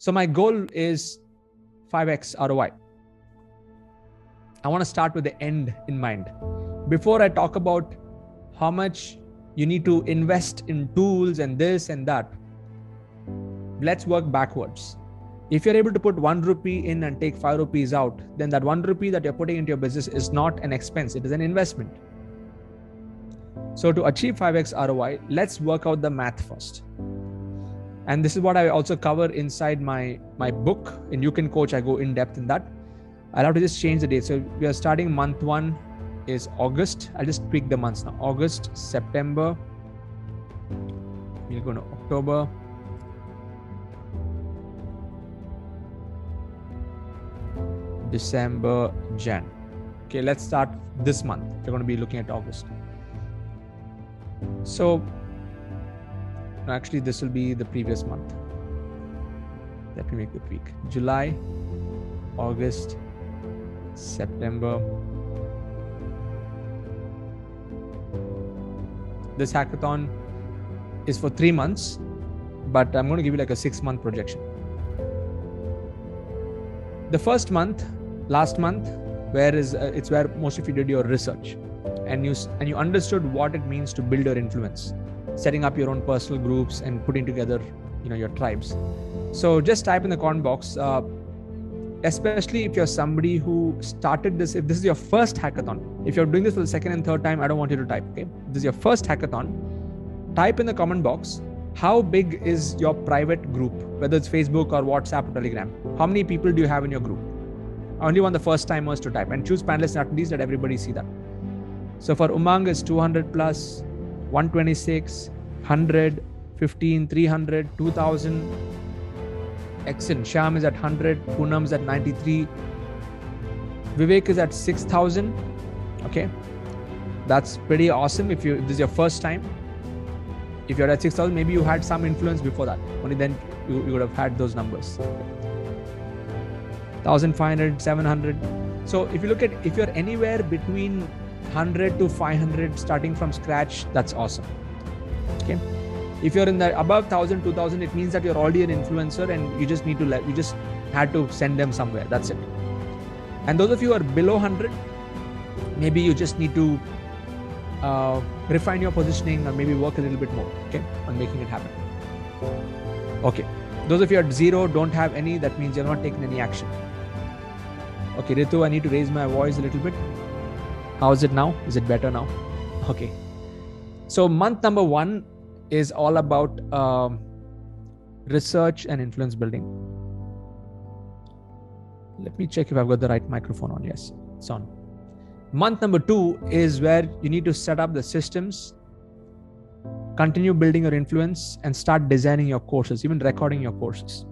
So my goal is 5x ROI. I want to start with the end in mind. Before I talk about how much you need to invest in tools and this and that, let's work backwards. If you're able to put 1 rupee in and take 5 rupees out, then that 1 rupee that you're putting into your business is not an expense, it is an investment. So to achieve 5x ROI, let's work out the math first. And this is what I also cover inside my book. In You Can Coach, I go in depth in that. I'll have to just change the date. So we are starting month 1 is August. I'll just tweak the months now. August, September. We'll go to October. December, Jan. Okay, let's start this month. We're going to be looking at August. So actually this will be the previous month. Let me make the tweak. July, August, September. This hackathon is for 3 months, but I'm going to give you like a 6-month projection. The first month, last month, it's where most of you did your research and you understood what it means to build your influence, setting up your own personal groups and putting together, your tribes. So just type in the comment box, especially if you're somebody who started this, if this is your first hackathon. If you're doing this for the second and third time, I don't want you to type, okay? If this is your first hackathon, type in the comment box, how big is your private group, whether it's Facebook or WhatsApp or Telegram? How many people do you have in your group? I only want the first timers to type, and choose panelists and attendees, let everybody see that. So for Umang is 200 plus, 126, 100, 15, 300, 2000. Excellent. Shyam is at 100, Poonam is at 93, Vivek is at 6,000. Okay, that's pretty awesome. If this is your first time, if you're at 6,000, maybe you had some influence before that. Only then you would have had those numbers. 1,500, 700. So if you look at, if you're anywhere between 100 to 500 starting from scratch, that's awesome. Okay. If you're in the above 1,000, 2,000, it means that you're already an influencer and you just need to you just had to send them somewhere. That's it. And those of you who are below 100, maybe you just need to refine your positioning or maybe work a little bit more, okay, on making it happen. Okay. Those of you at 0, don't have any, that means you're not taking any action. Okay, Ritu, I need to raise my voice a little bit. How is it now? Is it better now? Okay. So month number 1 is all about research and influence building. Let me check if I've got the right microphone on. Yes, it's on. Month number 2 is where you need to set up the systems, continue building your influence, and start designing your courses, even recording your courses.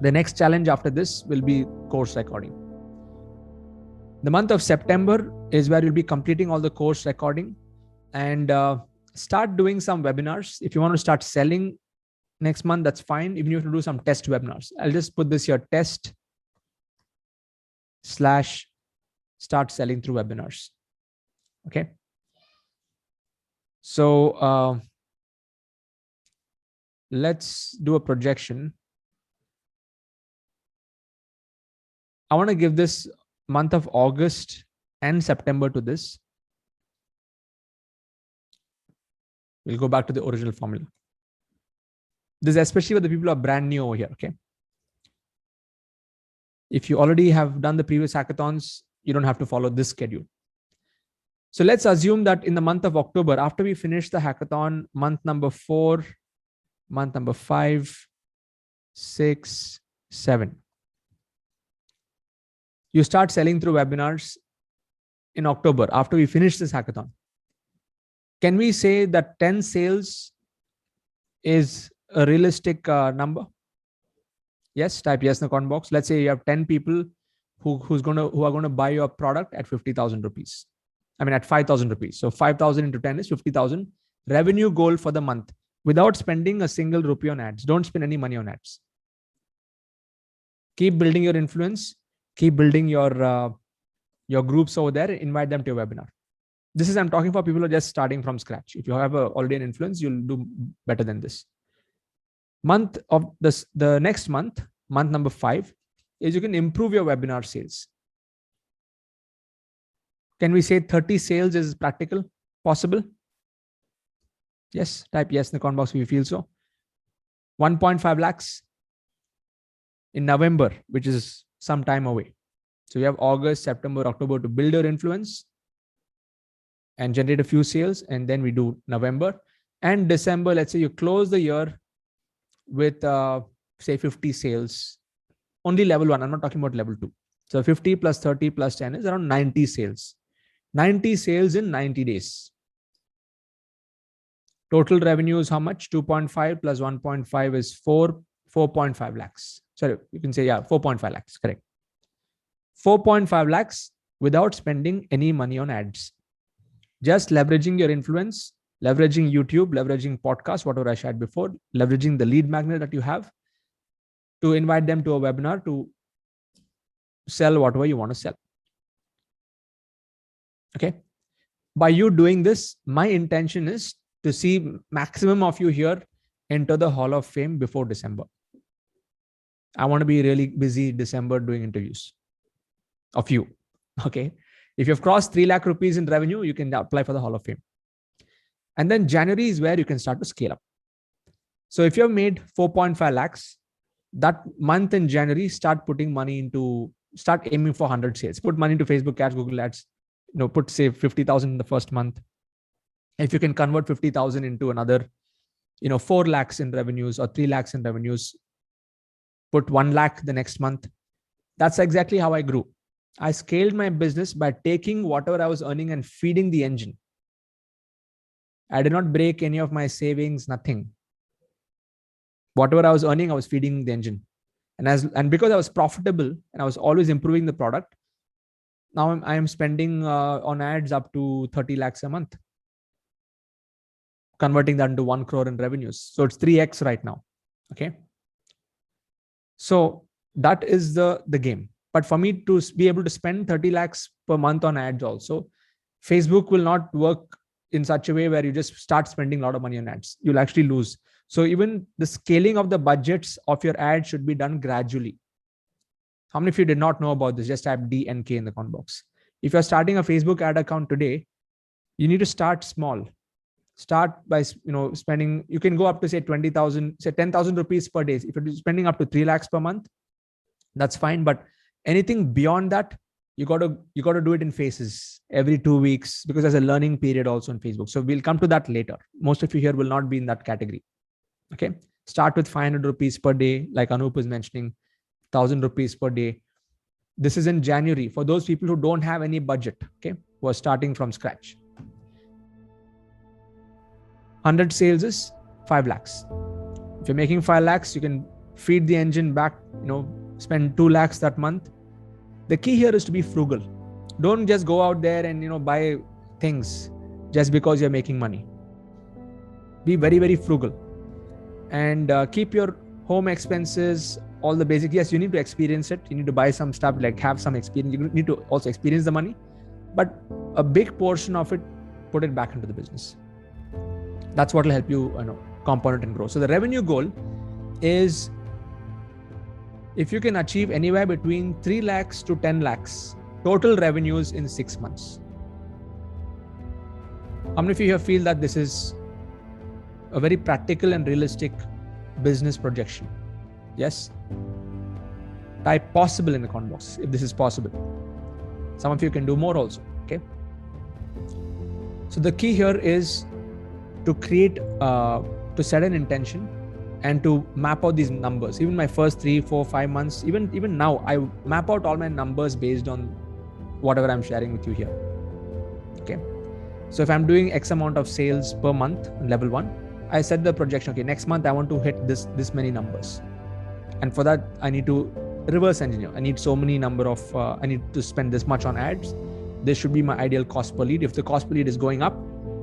The next challenge after this will be course recording. The month of September is where you'll be completing all the course recording and start doing some webinars. If you want to start selling next month, that's fine. Even if you have to do some test webinars, I'll just put this here, test/start selling through webinars. Okay. So let's do a projection. I want to give this month of August and September to this. We'll go back to the original formula. This is especially for the people who are brand new over here, okay? If you already have done the previous hackathons, you don't have to follow this schedule. So let's assume that in the month of October, after we finish the hackathon, month number 4, month number 5, 6, 7, you start selling through webinars in October after we finish this hackathon. Can we say that 10 sales is a realistic number? Yes, type yes in the comment box. Let's say you have 10 people who are going to buy your product at 50,000 rupees. I mean, at 5,000 rupees. So 5,000 into 10 is 50,000. Revenue goal for the month without spending a single rupee on ads. Don't spend any money on ads. Keep building your influence. Keep building your groups over there. Invite them to your webinar. This is, I'm talking for people who are just starting from scratch. If you have already an influence, you'll do better than this. Month of this, the next month number 5, is you can improve your webinar sales. Can we say 30 sales is practical, possible? Yes, type yes in the comment box if you feel so. 1.5 lakhs in November, which is some time away. So you have August, September, October to build your influence and generate a few sales. And then we do November and December. Let's say you close the year with say 50 sales, only level 1. I'm not talking about level 2. So 50 plus 30 plus 10 is around 90 sales. 90 sales in 90 days. Total revenue is how much? 2.5 plus 1.5 is 4.5 lakhs. Sorry, you can say, yeah, 4.5 lakhs, correct. 4.5 lakhs without spending any money on ads. Just leveraging your influence, leveraging YouTube, leveraging podcasts, whatever I shared before, leveraging the lead magnet that you have to invite them to a webinar to sell whatever you want to sell. Okay. By you doing this, my intention is to see maximum of you here enter the Hall of Fame before December. I want to be really busy December doing interviews of you. Okay. If you've crossed 3 lakh rupees in revenue, you can apply for the Hall of Fame. And then January is where you can start to scale up. So if you've made 4.5 lakhs, that month in January, start putting money into, start aiming for 100 sales. Put money into Facebook ads, Google ads, put say 50,000 in the first month. If you can convert 50,000 into another, 4 lakhs in revenues or 3 lakhs in revenues, put 1 lakh the next month. That's exactly how I grew. I scaled my business by taking whatever I was earning and feeding the engine. I did not break any of my savings, nothing. Whatever I was earning, I was feeding the engine. And because I was profitable and I was always improving the product, now I am spending on ads up to 30 lakhs a month, converting that into 1 crore in revenues. So it's 3x right now. Okay. So that is the game. But for me to be able to spend 30 lakhs per month on ads also, Facebook will not work in such a way where you just start spending a lot of money on ads. You'll actually lose. So even the scaling of the budgets of your ads should be done gradually. How many of you did not know about this? Just type DNK in the comment box. If you're starting a Facebook ad account today, you need to start small. Start by spending, you can go up to say 20,000, say 10,000 rupees per day. If you're spending up to 3 lakhs per month, that's fine. But anything beyond that, you got to do it in phases every 2 weeks, because there's a learning period also on Facebook. So we'll come to that later. Most of you here will not be in that category. Okay. Start with 500 rupees per day. Like Anup is mentioning, 1,000 rupees per day. This is in January for those people who don't have any budget. Okay. Who are starting from scratch. 100 sales is 5 lakhs. If you're making 5 lakhs, you can feed the engine back, spend 2 lakhs that month. The key here is to be frugal. Don't just go out there and, buy things just because you're making money. Be very, very frugal and keep your home expenses, all the basic. Yes, you need to experience it. You need to buy some stuff, like have some experience. You need to also experience the money, but a big portion of it, put it back into the business. That's what will help you, compound it and grow. So the revenue goal is, if you can achieve anywhere between 3 lakhs to 10 lakhs total revenues in 6 months. How many of you here feel that this is a very practical and realistic business projection? Yes? Type possible in the comment box if this is possible. Some of you can do more also. Okay. So the key here is to create, to set an intention and to map out these numbers. Even my first 3, 4, 5 months, even now, I map out all my numbers based on whatever I'm sharing with you here. Okay. So if I'm doing X amount of sales per month on level 1, I set the projection. Okay, next month I want to hit this many numbers. And for that, I need to reverse engineer. I need so many number of, I need to spend this much on ads. This should be my ideal cost per lead. If the cost per lead is going up,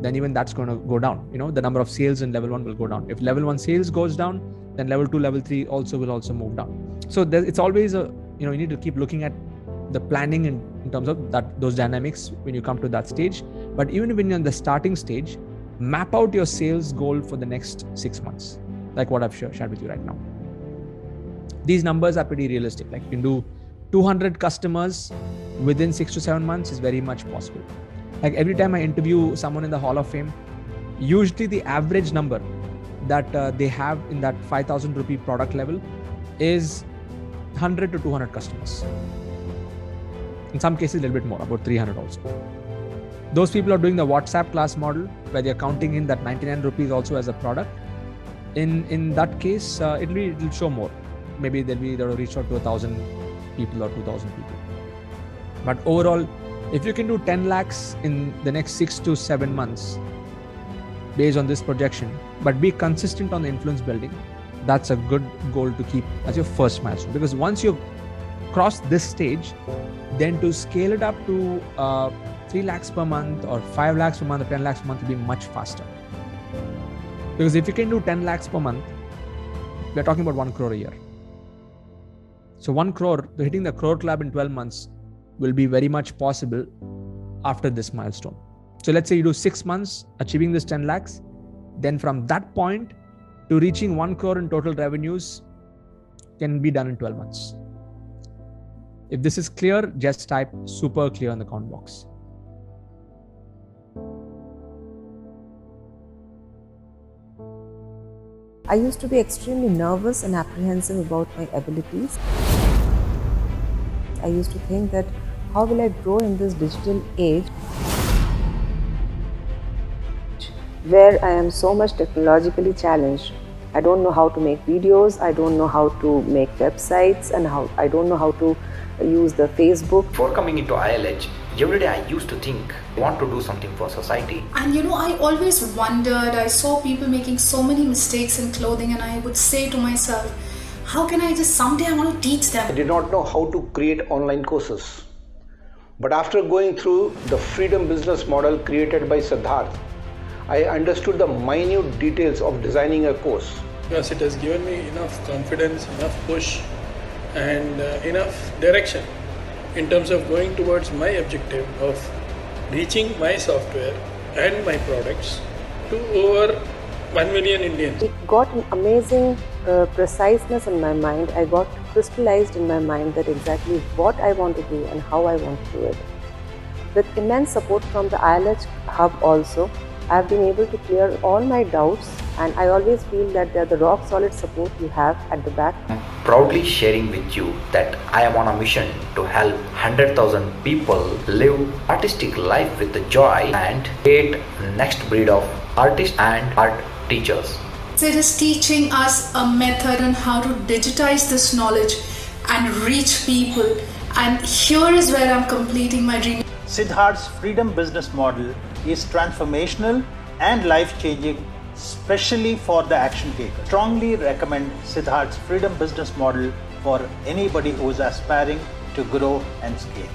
then even that's going to go down. The number of sales in level 1 will go down. If level 1 sales goes down, then level 2, level 3 will also move down. So it's always you need to keep looking at the planning in terms of those dynamics when you come to that stage. But even when you're in the starting stage, map out your sales goal for the next 6 months. like what I've shared with you right now. These numbers are pretty realistic. Like you can do 200 customers within 6 to 7 months is very much possible. Like every time I interview someone in the Hall of Fame, usually the average number that they have in that 5,000 rupee product level is 100 to 200 customers. In some cases, a little bit more, about 300 also. Those people are doing the WhatsApp class model where they're counting in that 99 rupees also as a product. In that case, it'll show more. Maybe they'll reach out to 1,000 people or 2,000 people. But overall, if you can do 10 lakhs in the next 6 to 7 months, based on this projection, but be consistent on the influence building, that's a good goal to keep as your first milestone. Because once you've crossed this stage, then to scale it up to 3 lakhs per month or 5 lakhs per month or 10 lakhs per month will be much faster. Because if you can do 10 lakhs per month, we're talking about 1 crore a year. So 1 crore, hitting the crore club in 12 months will be very much possible after this milestone. So let's say you do 6 months achieving this 10 lakhs, then from that point to reaching 1 crore in total revenues can be done in 12 months. If this is clear, just type super clear in the comment box. I used to be extremely nervous and apprehensive about my abilities. I used to think that how will I grow in this digital age where I am so much technologically challenged. I don't know how to make videos, I don't know how to make websites, and I don't know how to use the Facebook. Before coming into ILH, every day I used to think, I want to do something for society. And I always wondered, I saw people making so many mistakes in clothing, and I would say to myself, how can I someday I want to teach them. I did not know how to create online courses. But after going through the freedom business model created by Siddharth, I understood the minute details of designing a course. Because it has given me enough confidence, enough push and enough direction in terms of going towards my objective of reaching my software and my products to over 1 million Indians. It got an amazing preciseness in my mind. I got crystallized in my mind that exactly what I want to do and how I want to do it. With immense support from the ILH Hub also, I have been able to clear all my doubts, and I always feel that they are the rock solid support you have at the back. I'm proudly sharing with you that I am on a mission to help 100,000 people live artistic life with the joy and create next breed of artists and art teachers. It is teaching us a method on how to digitize this knowledge and reach people. And here is where I'm completing my dream. Siddharth's freedom business model is transformational and life-changing, especially for the action taker. Strongly recommend Siddharth's freedom business model for anybody who is aspiring to grow and scale.